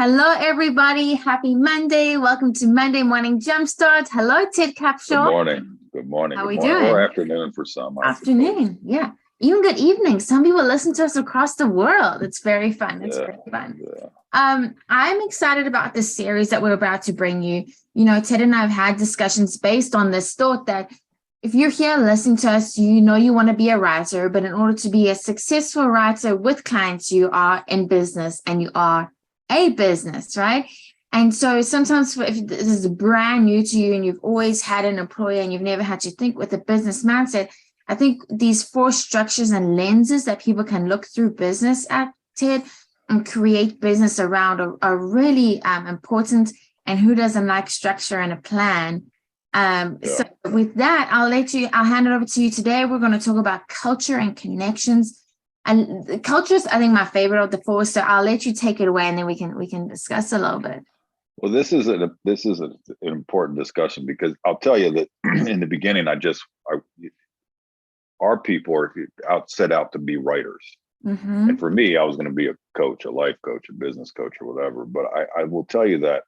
Hello, everybody. Happy Monday. Welcome to Monday Morning Jumpstart. Hello, Ted Good Capshaw. morning. Good morning. How Good we morning. doing? Or afternoon for some. I suppose. Afternoon. Yeah. Even good evening. Some people listen to us across the world. It's very fun. It's very fun. Yeah. I'm excited about this series that we're about to bring you. You know, Ted and I have had discussions based on this thought that if you're here listening to us, you know you want to be a writer, but in order to be a successful writer with clients, you are in business and you are a business, right? And so sometimes if this is brand new to you and you've always had an employer and you've never had to think with a business mindset, I think these four structures and lenses that people can look through business at, Ted, and create business around are really important. And who doesn't like structure and a plan? So with that, I'll hand it over to you today. We're going to talk about culture and connections. And the culture is, I think, my favorite of the four. So I'll let you take it away and then we can discuss a little bit. Well, this is an important discussion because I'll tell you that in the beginning, our people are set out to be writers. Mm-hmm. And for me, I was going to be a coach, a life coach, a business coach or whatever. But I will tell you that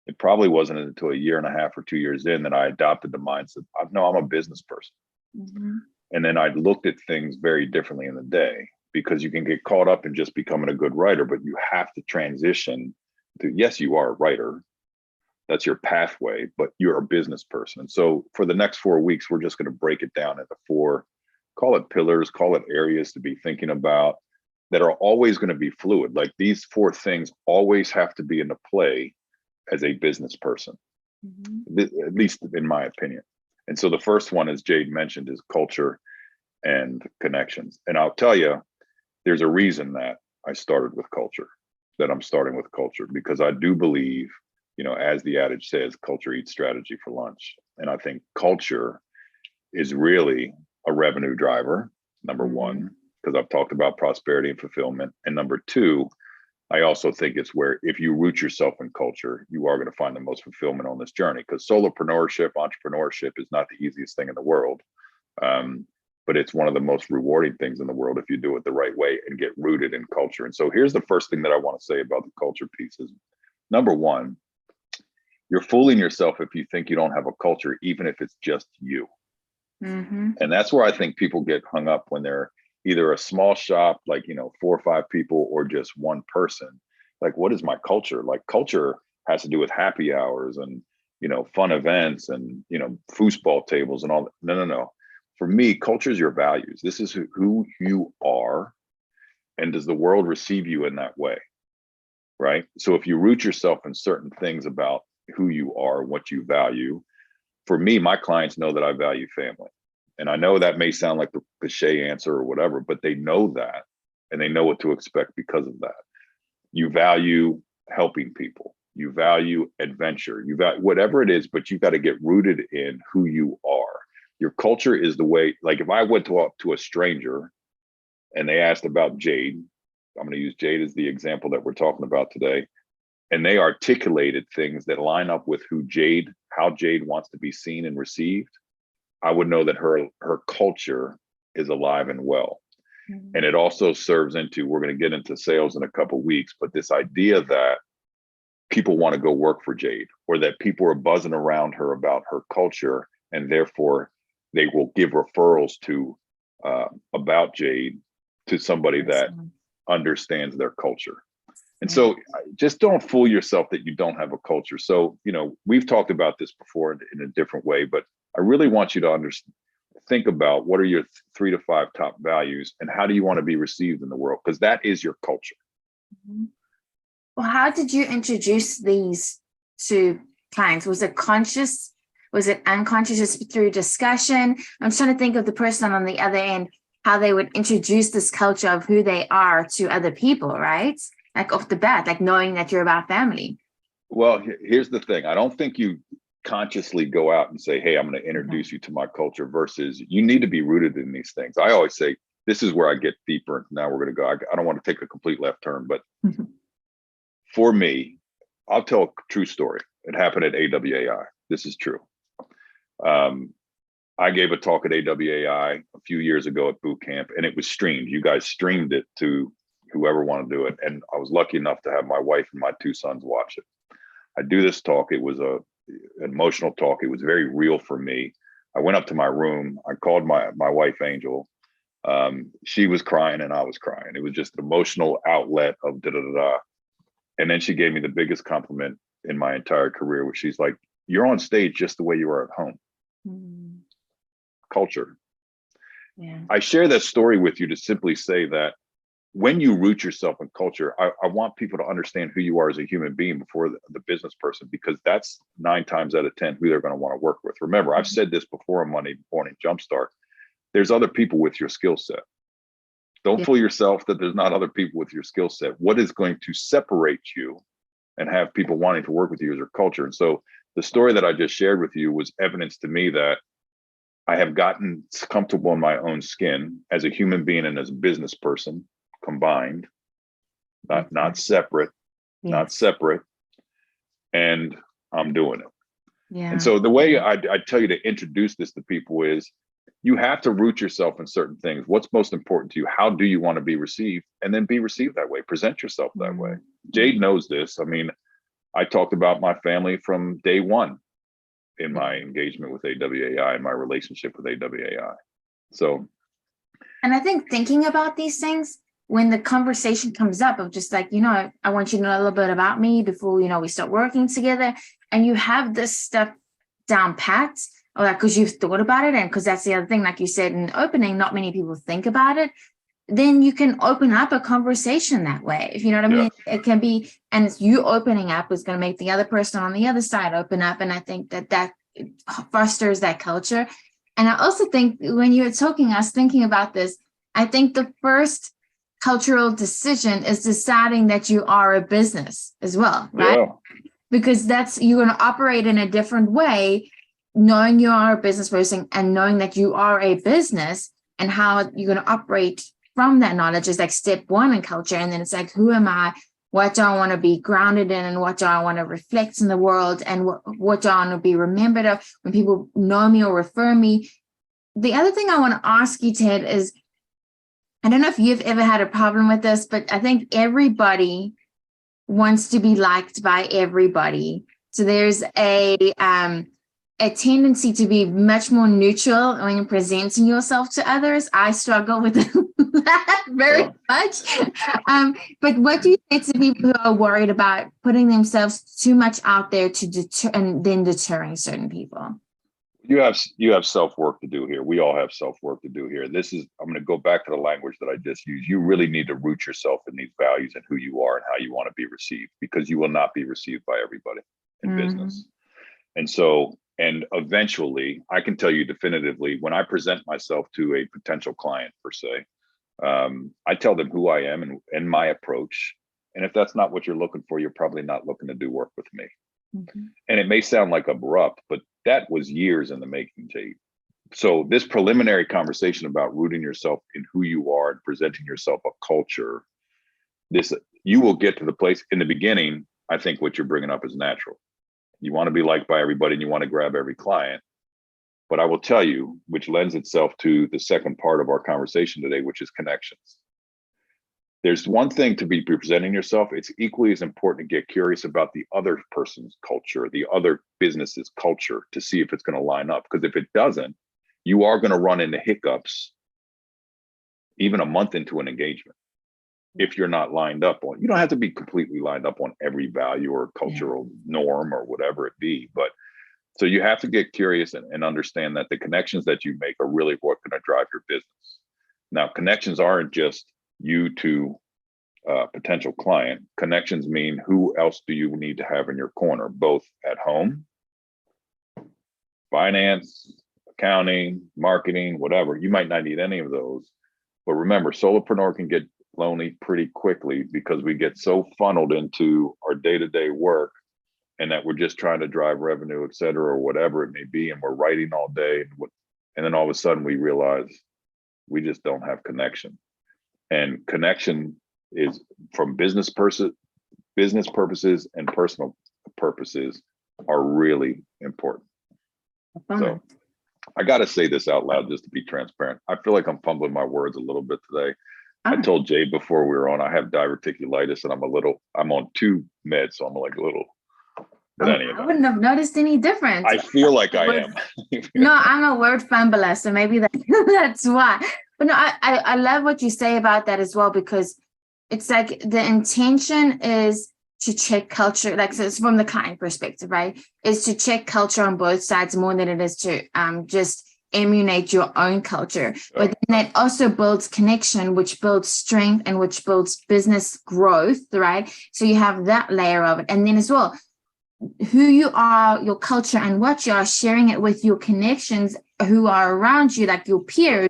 it probably wasn't until a year and a half or 2 years in that I adopted the mindset. No, I'm a business person. Mm-hmm. And then I looked at things very differently in the day because you can get caught up in just becoming a good writer, but you have to transition to, yes, you are a writer. That's your pathway, but you're a business person. And so for the next 4 weeks, we're just going to break it down into four, call it pillars, call it areas to be thinking about that are always going to be fluid. Like these four things always have to be into play as a business person, at least in my opinion. And so the first one, as Jade mentioned, is culture and connections. And I'll tell you, there's a reason that I started with culture, that I'm starting with culture, because I do believe, you know, as the adage says, culture eats strategy for lunch. And I think culture is really a revenue driver, number one, because I've talked about prosperity and fulfillment. And number two, I also think it's where if you root yourself in culture, you are going to find the most fulfillment on this journey, because solopreneurship, entrepreneurship is not the easiest thing in the world. But it's one of the most rewarding things in the world if you do it the right way and get rooted in culture. And so here's the first thing that I want to say about the culture piece is, number one, you're fooling yourself if you think you don't have a culture, even if it's just you. Mm-hmm. And that's where I think people get hung up when they're either a small shop, like, you know, 4 or 5 people, or just one person. Like, what is my culture? Like, culture has to do with happy hours and, you know, fun events and, you know, foosball tables and all that. No. For me, culture is your values. This is who you are. And does the world receive you in that way? Right? So if you root yourself in certain things about who you are, what you value, for me, my clients know that I value family. And I know that may sound like the cliche answer or whatever, but they know that and they know what to expect because of that. You value helping people. You value adventure. You value whatever it is, but you've got to get rooted in who you are. Your culture is the way, like if I went to a stranger and they asked about Jade, I'm going to use Jade as the example that we're talking about today, and they articulated things that line up with how Jade wants to be seen and received, I would know that her culture is alive and well. Mm-hmm. And it also serves into, we're going to get into sales in a couple of weeks, but this idea that people want to go work for Jade, or that people are buzzing around her about her culture, and therefore they will give referrals to about Jade to somebody that understands their culture. And so just don't fool yourself that you don't have a culture. So, you know, we've talked about this before in a different way, but I really want you to think about what are your 3 to 5 top values and how do you want to be received in the world? Because that is your culture. Well, how did you introduce these to clients? Was it conscious? Was it unconscious, just through discussion? I'm trying to think of the person on the other end, how they would introduce this culture of who they are to other people, right? Like off the bat, like knowing that you're about family. Well, here's the thing. I don't think you consciously go out and say, hey, I'm going to introduce you to my culture, versus you need to be rooted in these things. I always say, this is where I get deeper. Now we're going to go. I don't want to take a complete left turn, but for me, I'll tell a true story. It happened at AWAI. This is true. I gave a talk at AWAI a few years ago at boot camp, and it was streamed. You guys streamed it to whoever want to do it. And I was lucky enough to have my wife and my 2 sons watch it. I do this talk. It was an emotional talk. It was very real for me. I went up to my room. I called my wife, Angel. She was crying and I was crying. It was just an emotional outlet of da da da da. And then she gave me the biggest compliment in my entire career, where she's like, "You're on stage just the way you are at home." Culture. Yeah. I share that story with you to simply say that when you root yourself in culture, I want people to understand who you are as a human being before the business person, because that's 9 times out of 10 who they're going to want to work with. Remember, I've said this before on Monday Morning Jumpstart. There's other people with your skill set. Don't fool yourself that there's not other people with your skill set. What is going to separate you and have people wanting to work with you is your culture. And so the story that I just shared with you was evidence to me that I have gotten comfortable in my own skin as a human being and as a business person combined, not separate, not separate. And I'm doing it. Yeah. And so the way I tell you to introduce this to people is you have to root yourself in certain things. What's most important to you? How do you want to be received? And then be received that way. Present yourself that way. Jade knows this. I mean, I talked about my family from day one in my engagement with AWAI and my relationship with AWAI. So. And I think thinking about these things, when the conversation comes up of just like, I want you to know a little bit about me before, we start working together, and you have this stuff down pat, or like, because you've thought about it, and because that's the other thing, like you said in the opening, not many people think about it, then you can open up a conversation that way. If you know what I mean? It can be, and it's you opening up is going to make the other person on the other side open up. And I think that fosters that culture. And I also think when you were talking, I was thinking about this. I think the first cultural decision is deciding that you are a business as well, right? Yeah. Because you're going to operate in a different way, knowing you are a business person and knowing that you are a business, and how you're going to operate from that knowledge is like step one in culture. And then it's like, who am I? What do I want to be grounded in, and what do I want to reflect in the world, and what do I want to be remembered of when people know me or refer me? The other thing I want to ask you, Ted, is I don't know if you've ever had a problem with this, but I think everybody wants to be liked by everybody. So there's a tendency to be much more neutral when you're presenting yourself to others. I struggle with that very much. But what do you say to people who are worried about putting themselves too much out there to deter, and then deterring certain people? You have self-work to do here. We all have self-work to do here. I'm going to go back to the language that I just used. You really need to root yourself in these values and who you are and how you want to be received, because you will not be received by everybody in business. And so, and eventually, I can tell you definitively, when I present myself to a potential client per se, I tell them who I am and my approach. And if that's not what you're looking for, you're probably not looking to do work with me. And it may sound like abrupt, but that was years in the making, Jade. So this preliminary conversation about rooting yourself in who you are and presenting yourself a culture, you will get to the place. In the beginning, I think what you're bringing up is natural. You want to be liked by everybody and you want to grab every client. But I will tell you, which lends itself to the second part of our conversation today, which is connections. There's one thing to be presenting yourself. It's equally as important to get curious about the other person's culture, the other business's culture, to see if it's going to line up. Because if it doesn't, you are going to run into hiccups even a month into an engagement if you're not lined up on. You don't have to be completely lined up on every value or cultural norm or whatever it be. But so you have to get curious and understand that the connections that you make are really what's going to drive your business. Now, connections aren't just you to a potential client. Connections mean who else do you need to have in your corner, both at home, finance, accounting, marketing, whatever. You might not need any of those. But remember, solopreneur can get lonely pretty quickly because we get so funneled into our day-to-day work and that we're just trying to drive revenue, et cetera, or whatever it may be. And we're writing all day. And then all of a sudden we realize we just don't have connection. And connection is from business purposes and personal purposes are really important. So I got to say this out loud just to be transparent. I feel like I'm fumbling my words a little bit today. I told Jade before we were on, I have diverticulitis and I'm on 2 meds. So I'm like a little, but anyway. I wouldn't have noticed any difference. I feel like I am. No, I'm a word fumbler, so maybe that's why. But no, I love what you say about that as well, because it's like the intention is to check culture, like, so it's from the client perspective, right? Is to check culture on both sides more than it is to just emulate your own culture. But then that also builds connection, which builds strength and which builds business growth, right? So you have that layer of it. And then as well, who you are, your culture, and what you are, sharing it with your connections who are around you, like your peers,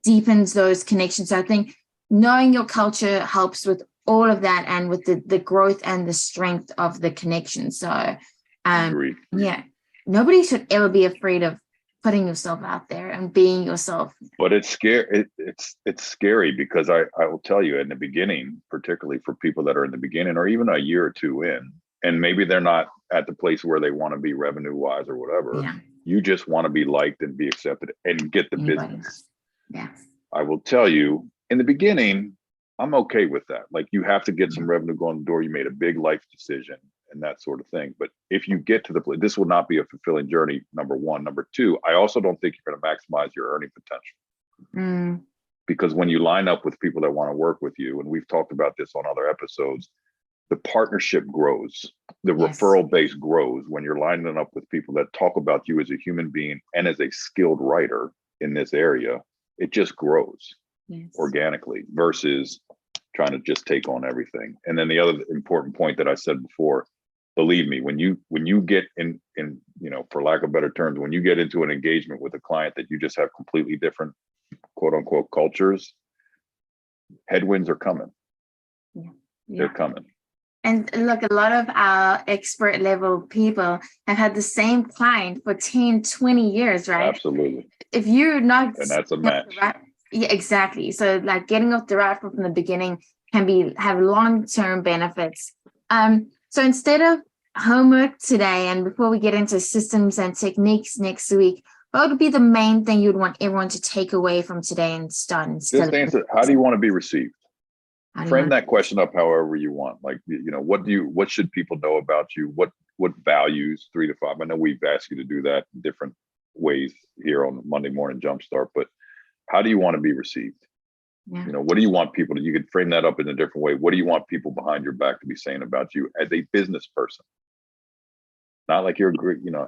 deepens those connections. So I think knowing your culture helps with all of that, and with the growth and the strength of the connection. So yeah, nobody should ever be afraid of putting yourself out there and being yourself. But it's scary. It's scary because I will tell you, in the beginning, particularly for people that are in the beginning or even a year or 2 in, and maybe they're not at the place where they want to be revenue wise or whatever. Yeah. You just want to be liked and be accepted and get the business. Yeah. I will tell you, in the beginning, I'm okay with that. Like, you have to get some revenue going the door. You made a big life decision and that sort of thing. But if you get to the place, this will not be a fulfilling journey, number one. Number two, I also don't think you're going to maximize your earning potential. Because when you line up with people that want to work with you, and we've talked about this on other episodes, the partnership grows, the referral base grows when you're lining up with people that talk about you as a human being and as a skilled writer in this area. It just grows organically versus trying to just take on everything. And then the other important point that I said before, believe me, when you get in, for lack of better terms, when you get into an engagement with a client that you just have completely different, quote unquote, cultures, headwinds are coming. They're coming. And look, a lot of our expert level people have had the same client for 10, 20 years, right? Absolutely. If you're not, and that's a match. Yeah, exactly. So like getting off the right foot from the beginning can have long-term benefits. So instead of homework today, and before we get into systems and techniques next week, what would be the main thing you'd want everyone to take away from today and start? Just answer, how do you want to be received? Frame that question up however you want. Like, what should people know about you? What values, 3 to 5? I know we've asked you to do that in different ways here on Monday Morning Jumpstart, but how do you want to be received? Yeah. What do you want people to, you could frame that up in a different way. What do you want people behind your back to be saying about you as a business person? Not like you're,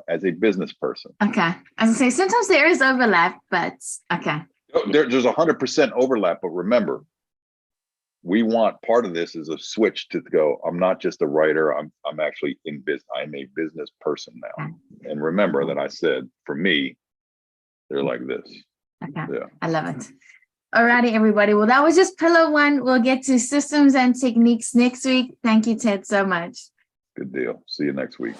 as a business person. Okay. I was going to say, sometimes there is overlap, but okay. There's 100% overlap, but remember, we want, part of this is a switch to go, I'm not just a writer, I'm actually in business. I'm a business person now. Okay. And remember that I said, for me, they're like this. Okay. Yeah. I love it. All righty, everybody. Well, that was just pillar 1. We'll get to systems and techniques next week. Thank you, Ted, so much. Good deal. See you next week.